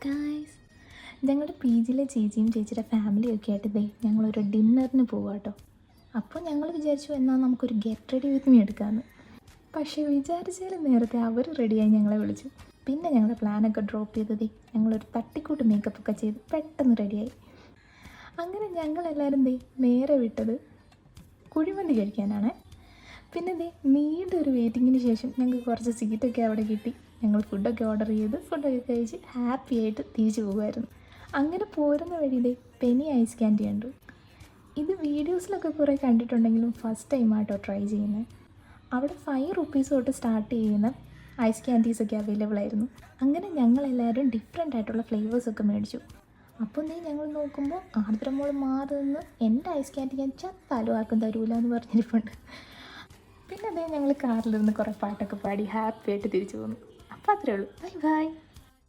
Guys, ഞങ്ങളുടെ P ജിയിലെ ചേച്ചിയും ചേച്ചിയുടെ ഫാമിലിയൊക്കെ ആയിട്ട് ഞങ്ങളൊരു ഡിന്നറിന് പോവാം കേട്ടോ. അപ്പോൾ ഞങ്ങൾ വിചാരിച്ചു എന്നാൽ നമുക്കൊരു ഗെറ്റ് റെഡി വിത്ത് മീ എടുക്കാമെന്ന്. പക്ഷേ വിചാരിച്ചാലും നേരത്തെ അവർ റെഡിയായി ഞങ്ങളെ വിളിച്ചു. പിന്നെ ഞങ്ങളുടെ പ്ലാനൊക്കെ ഡ്രോപ്പ് ചെയ്തതേ ഞങ്ങളൊരു തട്ടിക്കൂട്ട് മേക്കപ്പൊക്കെ ചെയ്ത് പെട്ടെന്ന് റെഡിയായി. അങ്ങനെ ഞങ്ങളെല്ലാവരും നേരെ വിട്ടത് കുഴിമന്തി കഴിക്കാനാണ്. പിന്നെ നീണ്ടൊരു വെയിറ്റിങ്ങിന് ശേഷം ഞങ്ങൾക്ക് കുറച്ച് സീറ്റൊക്കെ അവിടെ കിട്ടി. ഞങ്ങൾ ഫുഡൊക്കെ ഓർഡർ ചെയ്ത് ഫുഡൊക്കെ കഴിച്ച് ഹാപ്പി ആയിട്ട് തിരിച്ചു പോകുമായിരുന്നു. അങ്ങനെ പോരുന്ന വഴി പെനി ഐസ് ക്യാൻഡി ഉണ്ട്. ഇത് വീഡിയോസിലൊക്കെ കുറേ കണ്ടിട്ടുണ്ടെങ്കിലും ഫസ്റ്റ് ടൈമായിട്ടോ ട്രൈ ചെയ്യുന്നത്. അവിടെ 5 റുപ്പീസ് തൊട്ട് സ്റ്റാർട്ട് ചെയ്യുന്ന ഐസ് ക്യാൻഡീസൊക്കെ അവൈലബിൾ ആയിരുന്നു. അങ്ങനെ ഞങ്ങളെല്ലാവരും ഡിഫറെൻ്റ് ആയിട്ടുള്ള ഫ്ലേവേഴ്സൊക്കെ മേടിച്ചു. അപ്പോൾ ഞങ്ങൾ നോക്കുമ്പോൾ ആർദ്രമോൾ മാറി നിന്ന് എൻ്റെ ഐസ് ക്യാൻഡി ഞാൻ ചത്താലും ആർക്കും തരൂല എന്ന് പറഞ്ഞിരിപ്പുണ്ട്. പിന്നെ ഞങ്ങൾ കാറിലിരുന്ന് കുറേ പാട്ടൊക്കെ പാടി ഹാപ്പി ആയിട്ട് തിരിച്ചു പോന്നു. അപ്പോൾ അത്രേ ഉള്ളൂ. Bye bye.